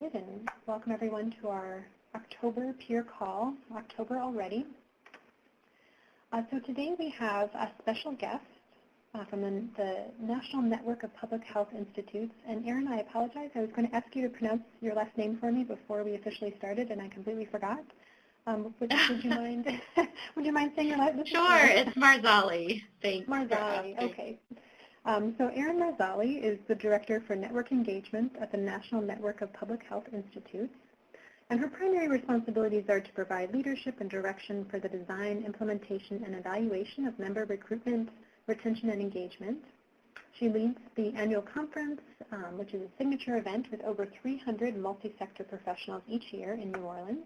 And welcome everyone to our October peer call, October already. So today we have a special guest from the National Network of Public Health Institutes. And Erin, I apologize, I was going to ask you to pronounce your last name for me before we officially started, and I completely forgot. Would you mind would you mind saying your last name? Sure, it's Marziale. Thanks. Marziale, okay. So Erin Marziale is the Director for Network Engagement at the National Network of Public Health Institutes, and her primary responsibilities are to provide leadership and direction for the design, implementation, and evaluation of member recruitment, retention, and engagement. She leads the annual conference, which is a signature event with over 300 multi-sector professionals each year in New Orleans.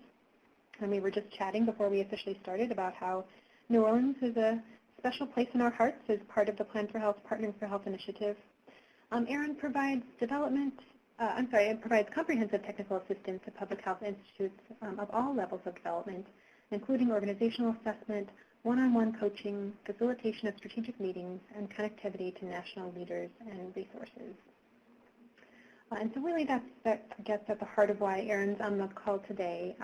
And we were just chatting before we officially started about how New Orleans is a special place in our hearts as part of the Plan4Health Partnering for Health initiative. Erin provides provides comprehensive technical assistance to public health institutes of all levels of development, including organizational assessment, one-on-one coaching, facilitation of strategic meetings, and connectivity to national leaders and resources. And so really that gets at the heart of why Erin's on the call today.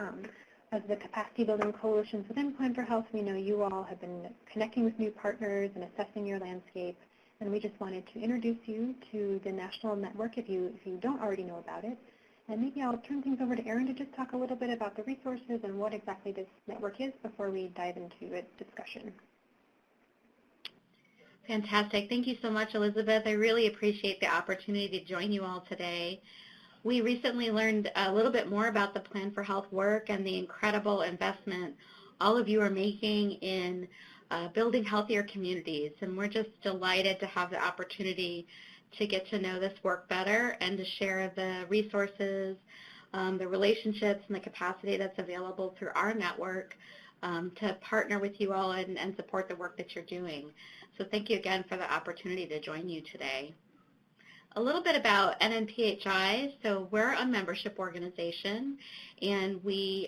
As the capacity building coalitions within Plan4Health, we know you all have been connecting with new partners and assessing your landscape, and we just wanted to introduce you to the national network if you don't already know about it. And maybe I'll turn things over to Erin to just talk a little bit about the resources and what exactly this network is before we dive into a discussion. Fantastic. Thank you so much, Elizabeth. I really appreciate the opportunity to join you all today. We recently learned a little bit more about the Plan4Health work and the incredible investment all of you are making in building healthier communities. And we're just delighted to have the opportunity to get to know this work better and to share the resources, the relationships, and the capacity that's available through our network to partner with you all and support the work that you're doing. So thank you again for the opportunity to join you today. A little bit about NNPHI. So we're a membership organization, and we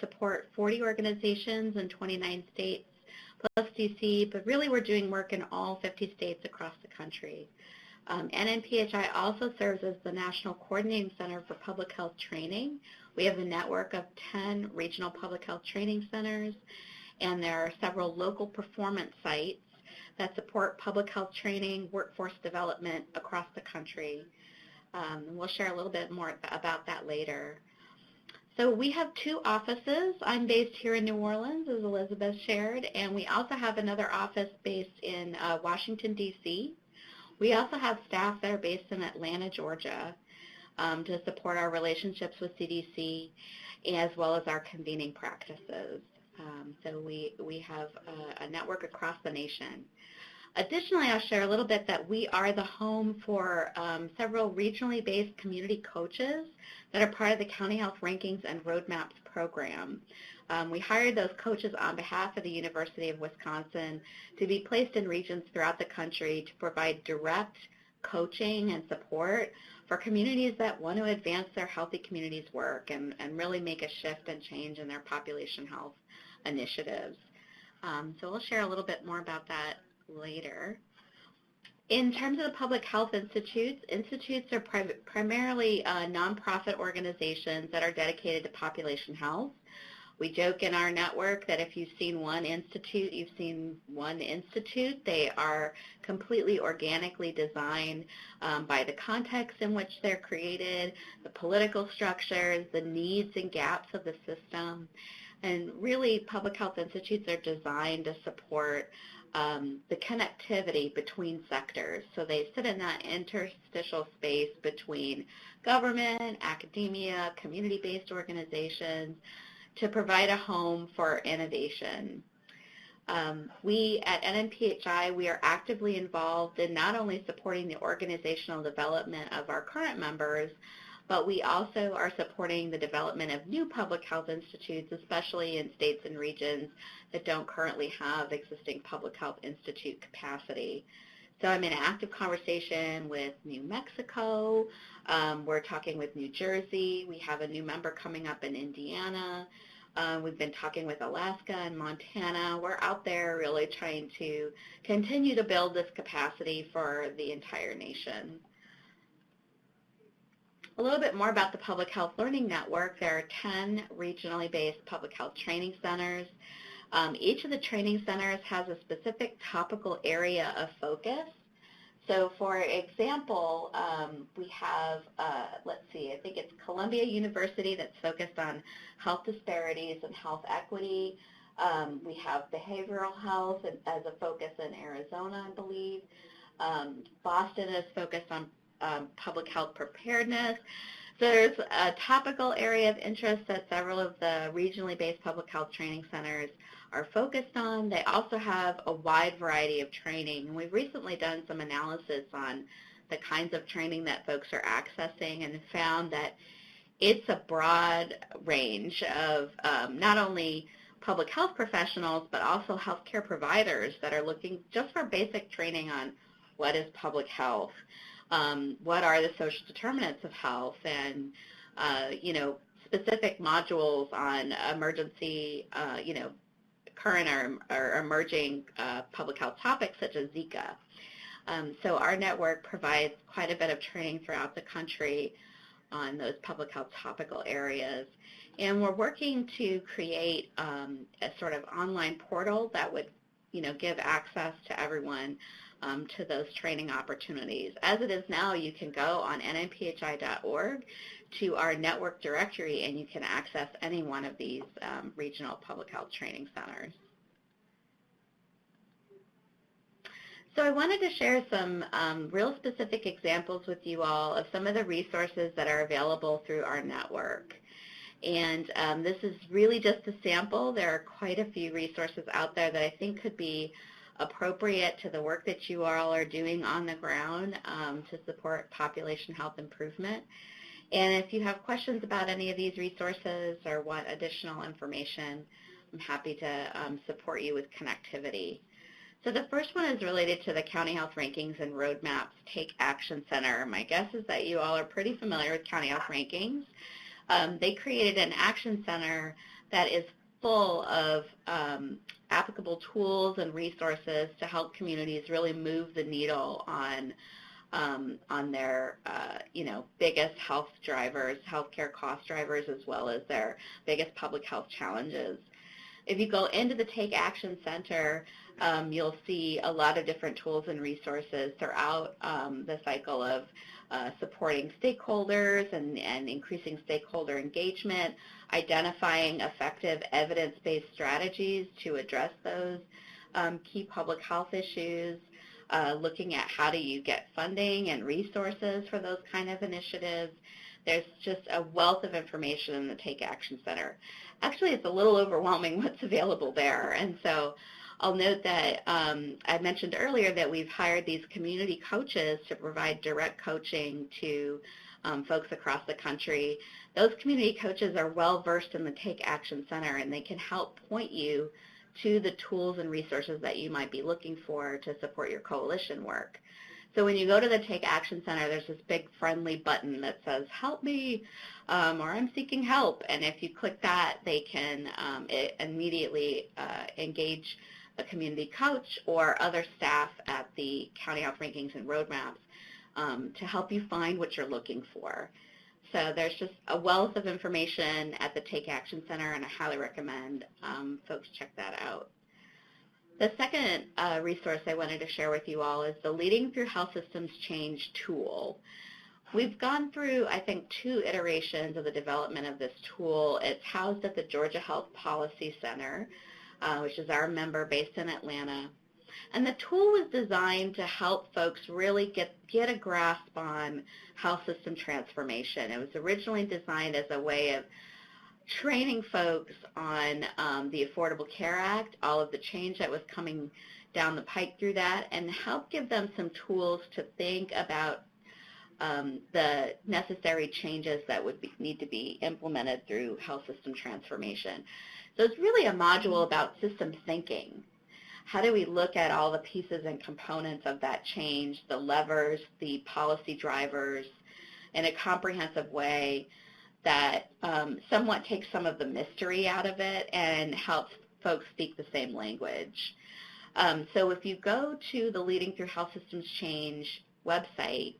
support 40 organizations in 29 states, plus DC, but really we're doing work in all 50 states across the country. NNPHI also serves as the National Coordinating Center for Public Health Training. We have a network of 10 regional public health training centers, and there are several local performance sites that support public health training, workforce development across the country. We'll share a little bit more about that later. So we have 2 offices. I'm based here in New Orleans, as Elizabeth shared, and we also have another office based in Washington, D.C. We also have staff that are based in Atlanta, Georgia, to support our relationships with CDC, as well as our convening practices. So we have a network across the nation. Additionally, I'll share a little bit that we are the home for several regionally based community coaches that are part of the County Health Rankings and Roadmaps program. We hired those coaches on behalf of the University of Wisconsin to be placed in regions throughout the country to provide direct coaching and support for communities that want to advance their healthy communities work and really make a shift and change in their population health initiatives. So we'll share a little bit more about that later. In terms of the public health institutes are primarily nonprofit organizations that are dedicated to population health. We joke in our network that if you've seen one institute, you've seen one institute. They are completely organically designed by the context in which they're created, the political structures, the needs and gaps of the system. And really, public health institutes are designed to support the connectivity between sectors. So they sit in that interstitial space between government, academia, community-based organizations to provide a home for innovation. We at NNPHI, we are actively involved in not only supporting the organizational development of our current members, but we also are supporting the development of new public health institutes, especially in states and regions that don't currently have existing public health institute capacity. So I'm in active conversation with New Mexico. We're talking with New Jersey. We have a new member coming up in Indiana. We've been talking with Alaska and Montana. We're out there really trying to continue to build this capacity for the entire nation. A little bit more about the Public Health Learning Network. There are 10 regionally based public health training centers. Each of the training centers has a specific topical area of focus. So for example, we have, let's see, I think it's Columbia University that's focused on health disparities and health equity. We have behavioral health as a focus in Arizona, I believe. Boston is focused on public health preparedness. So there's a topical area of interest that several of the regionally based public health training centers are focused on. They also have a wide variety of training, and we've recently done some analysis on the kinds of training that folks are accessing and found that it's a broad range of not only public health professionals but also healthcare providers that are looking just for basic training on what is public health, what are the social determinants of health, and specific modules on emergency, current or emerging public health topics such as Zika. So our network provides quite a bit of training throughout the country on those public health topical areas. And we're working to create a sort of online portal that would, give access to everyone to those training opportunities. As it is now, you can go on NNPHI.org to our network directory and you can access any one of these regional public health training centers. So I wanted to share some real specific examples with you all of some of the resources that are available through our network. And this is really just a sample. There are quite a few resources out there that I think could be appropriate to the work that you all are doing on the ground to support population health improvement. And if you have questions about any of these resources or want additional information, I'm happy to support you with connectivity. So the first one is related to the County Health Rankings and Roadmaps Take Action Center. My guess is that you all are pretty familiar with County Health Rankings. They created an action center that is full of applicable tools and resources to help communities really move the needle on their biggest health drivers, healthcare cost drivers, as well as their biggest public health challenges. If you go into the Take Action Center, you'll see a lot of different tools and resources throughout the cycle of supporting stakeholders and increasing stakeholder engagement, identifying effective evidence-based strategies to address those key public health issues, looking at how do you get funding and resources for those kind of initiatives. There's just a wealth of information in the Take Action Center. Actually, it's a little overwhelming what's available there, and so I'll note that I mentioned earlier that we've hired these community coaches to provide direct coaching to folks across the country. Those community coaches are well versed in the Take Action Center, and they can help point you to the tools and resources that you might be looking for to support your coalition work. So when you go to the Take Action Center, there's this big friendly button that says, help me, or I'm seeking help. And if you click that, they can immediately engage a community coach or other staff at the County Health Rankings and Roadmaps to help you find what you're looking for. So there's just a wealth of information at the Take Action Center, and I highly recommend folks check that out. The second resource I wanted to share with you all is the Leading Through Health Systems Change tool. We've gone through, I think, 2 iterations of the development of this tool. It's housed at the Georgia Health Policy Center, which is our member based in Atlanta. And the tool was designed to help folks really get a grasp on health system transformation. It was originally designed as a way of training folks on the Affordable Care Act, all of the change that was coming down the pike through that, and help give them some tools to think about the necessary changes that would need to be implemented through health system transformation. So it's really a module about system thinking. How do we look at all the pieces and components of that change, the levers, the policy drivers, in a comprehensive way that somewhat takes some of the mystery out of it and helps folks speak the same language. So if you go to the Leading Through Health Systems Change website,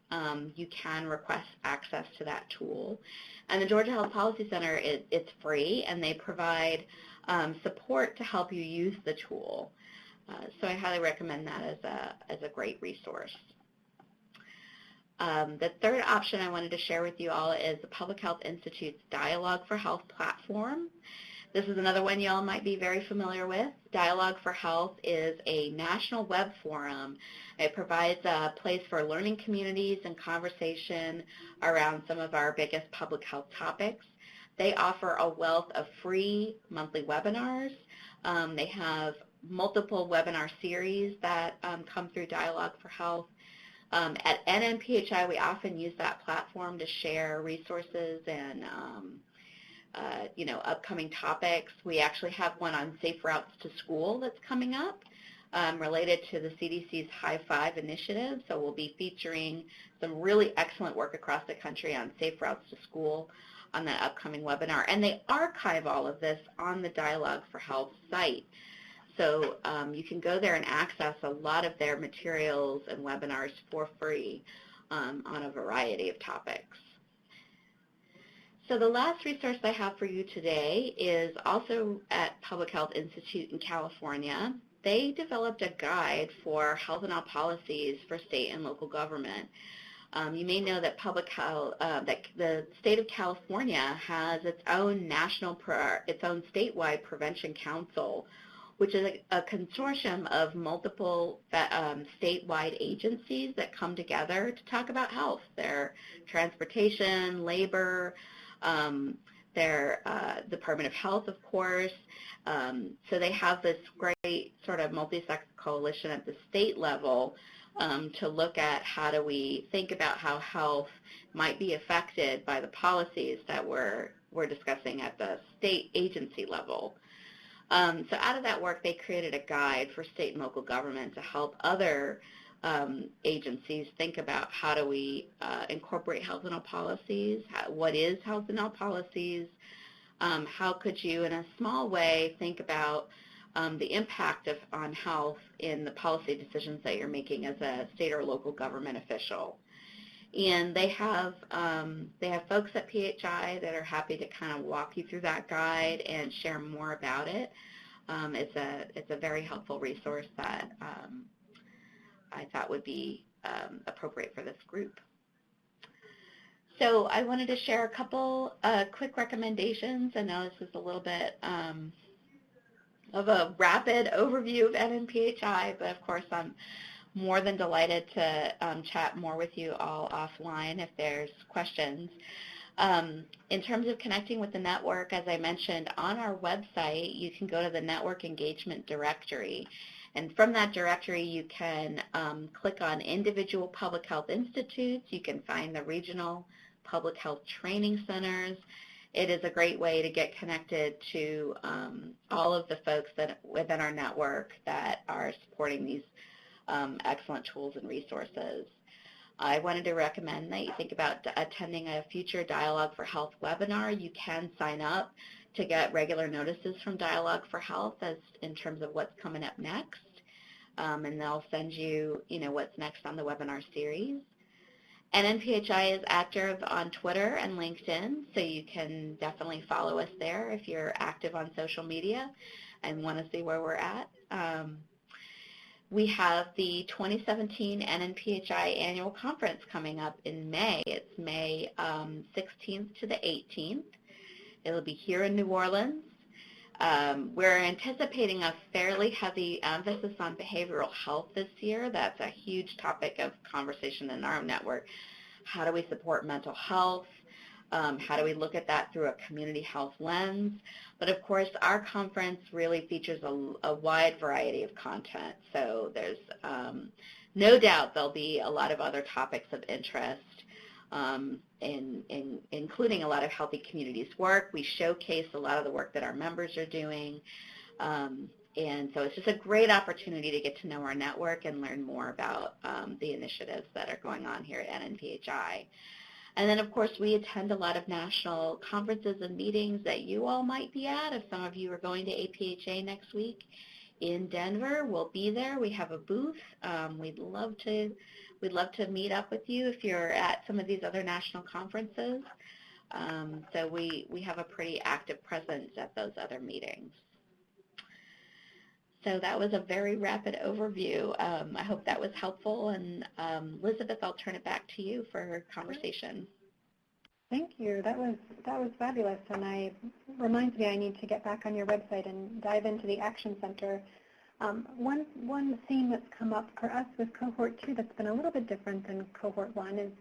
you can request access to that tool. And the Georgia Health Policy Center, it's free, and they provide support to help you use the tool. So I highly recommend that as a great resource. The third option I wanted to share with you all is the Public Health Institute's Dialogue for Health platform. This is another one you all might be very familiar with. Dialogue for Health is a national web forum. It provides a place for learning communities and conversation around some of our biggest public health topics. They offer a wealth of free monthly webinars. They have multiple webinar series that come through Dialogue for Health. At NNPHI, we often use that platform to share resources and upcoming topics. We actually have one on safe routes to school that's coming up related to the CDC's High Five initiative. So we'll be featuring some really excellent work across the country on safe routes to school on that upcoming webinar. And they archive all of this on the Dialogue for Health site. So you can go there and access a lot of their materials and webinars for free on a variety of topics. So the last resource I have for you today is also at Public Health Institute in California. They developed a guide for health and health policies for state and local government. You may know that that the state of California has its own statewide prevention council, which is a consortium of multiple statewide agencies that come together to talk about health. Their transportation, labor, their Department of Health, of course. So they have this great sort of multi-sector coalition at the state level to look at how do we think about how health might be affected by the policies that we're discussing at the state agency level. So out of that work, they created a guide for state and local government to help other agencies think about how do we incorporate health and health policies, what is health and health policies, how could you in a small way think about the impact on health in the policy decisions that you're making as a state or local government official. And they have folks at PHI that are happy to kind of walk you through that guide and share more about it. It's a very helpful resource that I thought would be appropriate for this group. So I wanted to share a couple quick recommendations. I know this is a little bit of a rapid overview of NNPHI, but of course I'm more than delighted to chat more with you all offline if there's questions. In terms of connecting with the network, as I mentioned, on our website, you can go to the Network Engagement Directory. And from that directory, you can click on individual public health institutes. You can find the regional public health training centers. It is a great way to get connected to all of the folks that within our network that are supporting these excellent tools and resources. I wanted to recommend that you think about attending a future Dialogue for Health webinar. You can sign up to get regular notices from Dialogue for Health as in terms of what's coming up next, and they'll send you, what's next on the webinar series. NNPHI is active on Twitter and LinkedIn, so you can definitely follow us there if you're active on social media and want to see where we're at. We have the 2017 NNPHI Annual Conference coming up in May. It's May 16th to the 18th. It'll be here in New Orleans. We're anticipating a fairly heavy emphasis on behavioral health this year. That's a huge topic of conversation in our network. How do we support mental health? How do we look at that through a community health lens? But of course, our conference really features a wide variety of content. So there's no doubt there'll be a lot of other topics of interest, including a lot of Healthy Communities work. We showcase a lot of the work that our members are doing. And so it's just a great opportunity to get to know our network and learn more about the initiatives that are going on here at NNPHI. And then, of course, we attend a lot of national conferences and meetings that you all might be at. If some of you are going to APHA next week in Denver, we'll be there. We have a booth. We'd love to we'd love to meet up with you if you're at some of these other national conferences. So we have a pretty active presence at those other meetings. So that was a very rapid overview. I hope that was helpful. And Elizabeth, I'll turn it back to you for conversation. Thank you. That was fabulous, and reminds me I need to get back on your website and dive into the Action Center. One theme that's come up for us with Cohort 2 that's been a little bit different than Cohort 1 is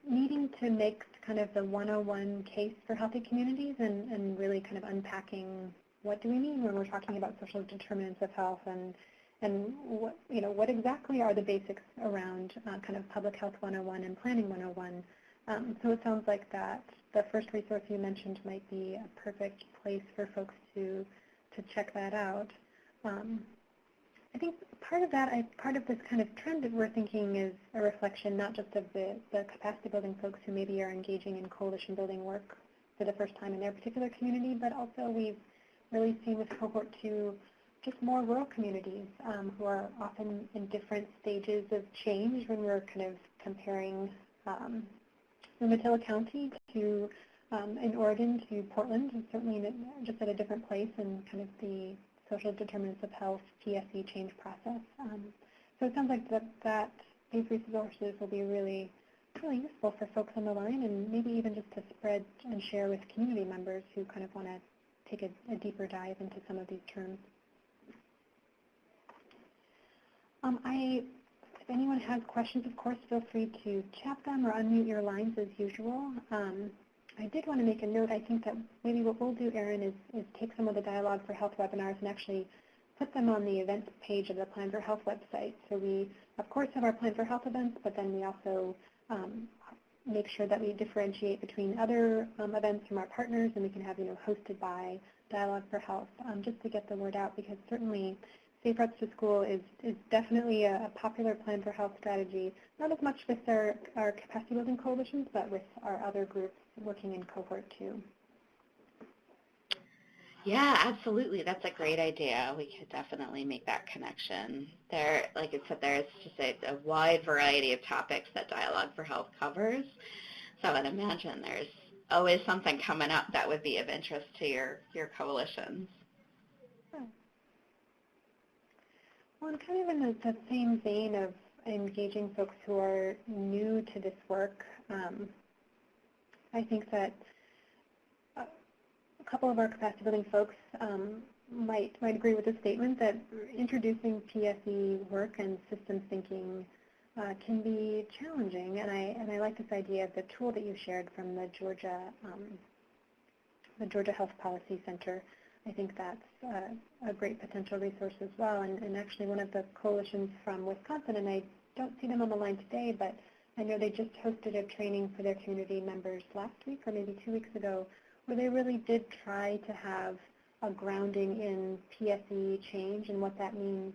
needing to make kind of the 101 case for healthy communities and really kind of unpacking what do we mean when we're talking about social determinants of health and what exactly are the basics around kind of Public Health 101 and Planning 101. So it sounds like that the first resource you mentioned might be a perfect place for folks to check that out. I think part of this kind of trend that we're thinking is a reflection not just of the capacity building folks who maybe are engaging in coalition building work for the first time in their particular community, but also we've really seen with Cohort 2 just more rural communities who are often in different stages of change when we're kind of comparing Umatilla County to in Oregon to Portland, and certainly just at a different place in kind of the social determinants of health PSE change process. So it sounds like these resources will be really useful for folks on the line, and maybe even just to spread and share with community members who kind of want to take a deeper dive into some of these terms. If anyone has questions, of course, feel free to chat them or unmute your lines as usual. I did want to make a note. I think that maybe what we'll do, Erin, is take some of the Dialogue for Health webinars and actually put them on the events page of the Plan4Health website. So we, of course, have our Plan4Health events, but then we also make sure that we differentiate between other events from our partners, and we can have, hosted by Dialogue for Health, just to get the word out, because certainly Safe Routes to School is definitely a popular Plan4Health strategy, not as much with our capacity building coalitions, but with our other groups working in Cohort 2. Yeah, absolutely. That's a great idea. We could definitely make that connection. There, like I said, there's just a wide variety of topics that Dialogue for Health covers. So I would imagine there's always something coming up that would be of interest to your coalitions. Well, and kind of in the same vein of engaging folks who are new to this work, I think that a couple of our capacity building folks might agree with the statement that introducing PSE work and systems thinking can be challenging. And I like this idea of the tool that you shared from the Georgia Health Policy Center. I think that's a great potential resource as well. And actually one of the coalitions from Wisconsin, and I don't see them on the line today, but I know they just hosted a training for their community members last week or maybe 2 weeks ago, where they really did try to have a grounding in PSE change and what that means,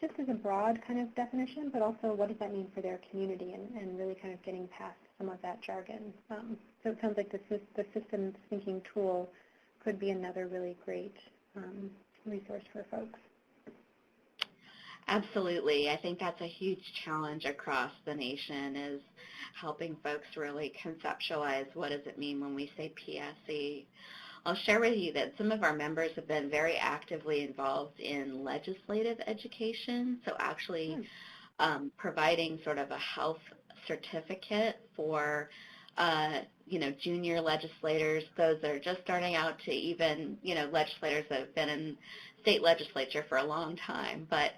just as a broad kind of definition, but also what does that mean for their community, and really kind of getting past some of that jargon. So it sounds like the systems thinking tool could be another really great resource for folks. Absolutely. I think that's a huge challenge across the nation, is helping folks really conceptualize what does it mean when we say PSE. I'll share with you that some of our members have been very actively involved in legislative education, so actually providing sort of a health certificate for junior legislators, those that are just starting out, to even, legislators that have been in state legislature for a long time, but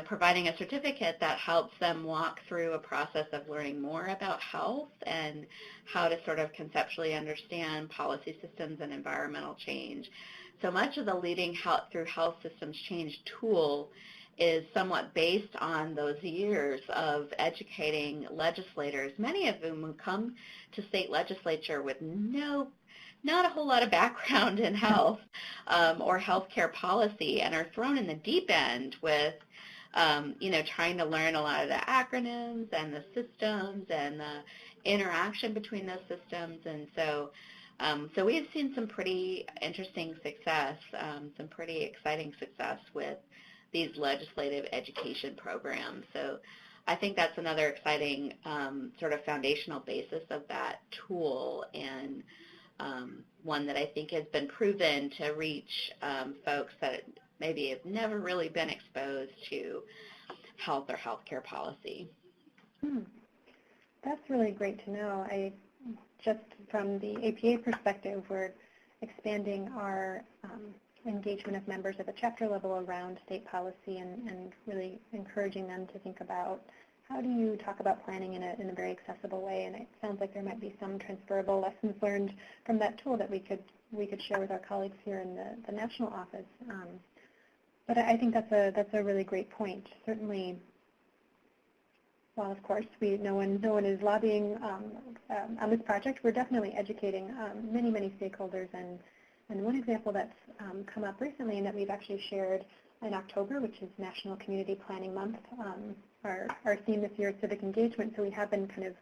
providing a certificate that helps them walk through a process of learning more about health and how to sort of conceptually understand policy systems and environmental change. So much of the Leading Health Through Health Systems Change tool is somewhat based on those years of educating legislators, many of whom who come to state legislature with not a whole lot of background in health or healthcare policy, and are thrown in the deep end with, trying to learn a lot of the acronyms and the systems and the interaction between those systems. And so we've seen some pretty interesting success, some pretty exciting success with these legislative education programs. So I think that's another exciting sort of foundational basis of that tool, and one that I think has been proven to reach folks that maybe have never really been exposed to health or healthcare policy. That's really great to know. Just from the APA perspective, we're expanding our engagement of members at the chapter level around state policy and really encouraging them to think about how do you talk about planning in a very accessible way. And it sounds like there might be some transferable lessons learned from that tool that we could share with our colleagues here in the national office. But I think that's a really great point. Certainly, while of course no one is lobbying on this project, we're definitely educating many stakeholders. And one example that's come up recently and that we've actually shared in October, which is National Community Planning Month. Our theme this year is civic engagement, so we have been kind of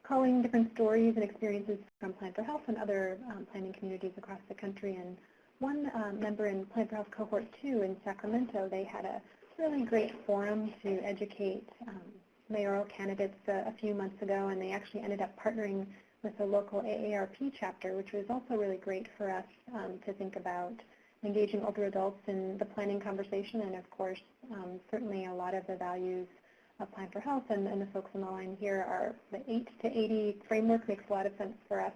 calling different stories and experiences from Plan4Health and other planning communities across the country. And one member in Plan4Health Cohort 2 in Sacramento, they had a really great forum to educate mayoral candidates a few months ago, and they actually ended up partnering with a local AARP chapter, which was also really great for us to think about engaging older adults in the planning conversation. And of course, certainly a lot of the values of Plan4Health and the folks on the line here are the 8 to 80 framework makes a lot of sense for us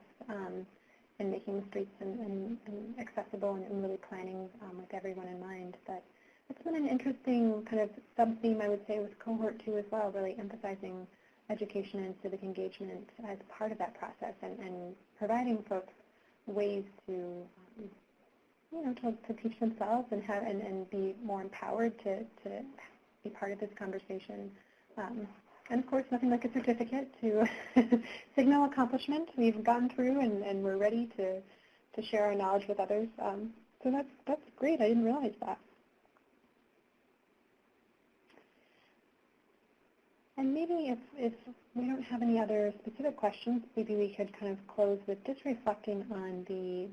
in making the streets and accessible and really planning with everyone in mind. But it's been an interesting kind of sub-theme, I would say, with Cohort 2 as well, really emphasizing education and civic engagement as part of that process and providing folks ways to teach themselves and be more empowered to be part of this conversation. And of course, nothing like a certificate to signal accomplishment. We've gotten through and we're ready to share our knowledge with others. So that's great. I didn't realize that. And maybe if we don't have any other specific questions, maybe we could kind of close with just reflecting on the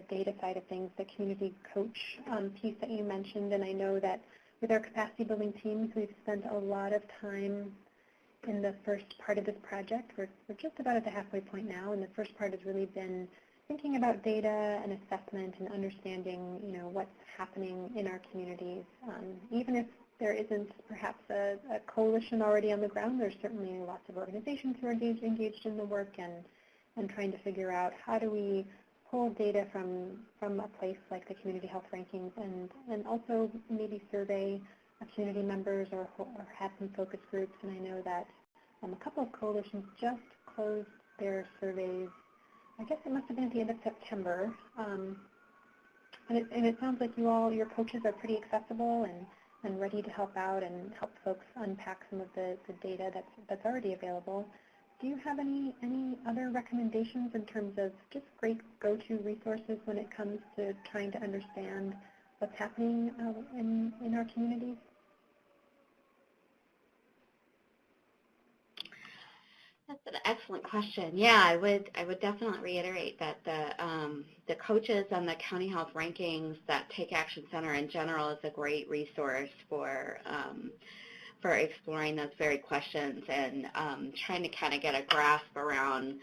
data side of things, the community coach piece that you mentioned. And I know that with our capacity building teams, we've spent a lot of time in the first part of this project. We're just about at the halfway point now, and the first part has really been thinking about data and assessment and understanding, what's happening in our communities. Even if there isn't perhaps a coalition already on the ground, there's certainly lots of organizations who are engaged in the work and trying to figure out how do we pull data from a place like the community health rankings and also maybe survey community members or have some focus groups. And I know that a couple of coalitions just closed their surveys. I guess it must have been at the end of September. And it sounds like your coaches are pretty accessible and ready to help out and help folks unpack some of the data that's already available. Do you have any other recommendations in terms of just great go-to resources when it comes to trying to understand what's happening in our communities? That's an excellent question. Yeah, I would definitely reiterate that the coaches and the county health rankings, that Take Action Center in general, is a great resource for exploring those very questions and trying to kind of get a grasp around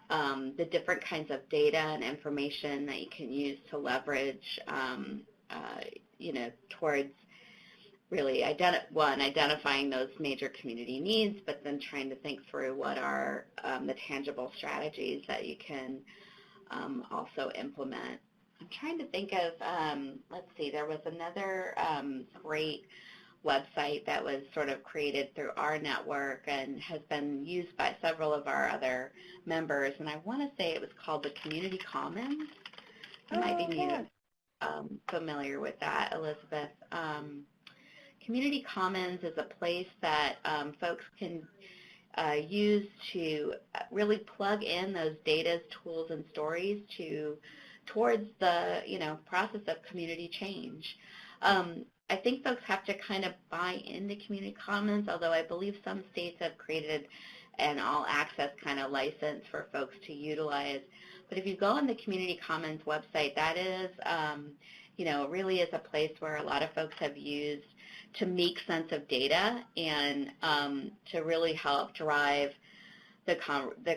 the different kinds of data and information that you can use to leverage, towards really identifying those major community needs, but then trying to think through what are the tangible strategies that you can also implement. I'm trying to think of, let's see, there was another great website that was sort of created through our network and has been used by several of our other members, and I want to say it was called the Community Commons. You might be familiar with that, Elizabeth. Community Commons is a place that folks can use to really plug in those data, tools, and stories towards the process of community change. I think folks have to kind of buy into Community Commons, although I believe some states have created an all-access kind of license for folks to utilize. But if you go on the Community Commons website, that is it really is a place where a lot of folks have used to make sense of data and to really help drive the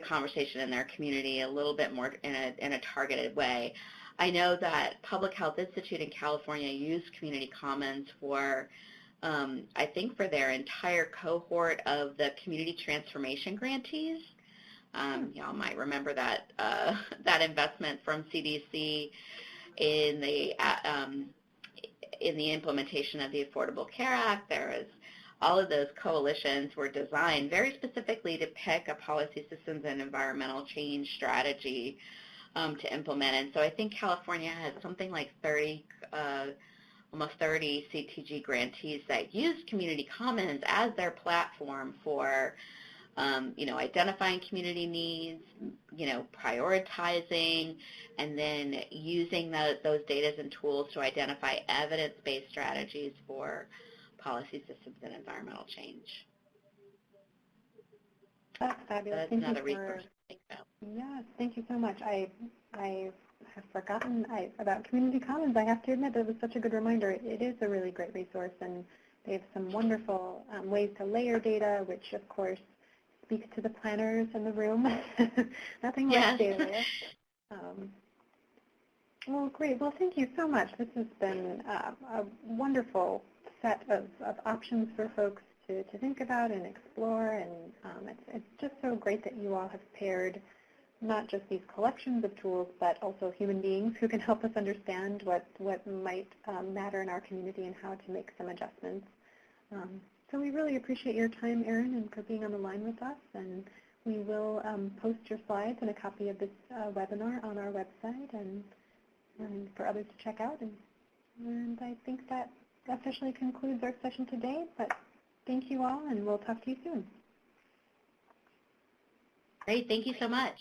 conversation in their community a little bit more in a targeted way. I know that Public Health Institute in California used Community Commons for, I think, for their entire cohort of the community transformation grantees. Y'all might remember that that investment from CDC in the implementation of the Affordable Care Act. There was all of those coalitions were designed very specifically to pick a policy systems and environmental change strategy to implement. And so I think California has something like almost 30 CTG grantees that use Community Commons as their platform for identifying community needs, prioritizing, and then using those data and tools to identify evidence-based strategies for policy systems and environmental change. That's fabulous. So that's another resource to think about. Yes, thank you so much. I have forgotten about Community Commons. I have to admit that it was such a good reminder. It is a really great resource, and they have some wonderful ways to layer data, which of course speaks to the planners in the room. Nothing like data. Well, great. Well, thank you so much. This has been a wonderful set of options for folks to think about and explore, and it's just so great that you all have paired not just these collections of tools, but also human beings who can help us understand what might matter in our community and how to make some adjustments. So we really appreciate your time, Erin, and for being on the line with us. And we will post your slides and a copy of this webinar on our website and for others to check out. And I think that officially concludes our session today. But thank you all, and we'll talk to you soon. Great. Thank you so much.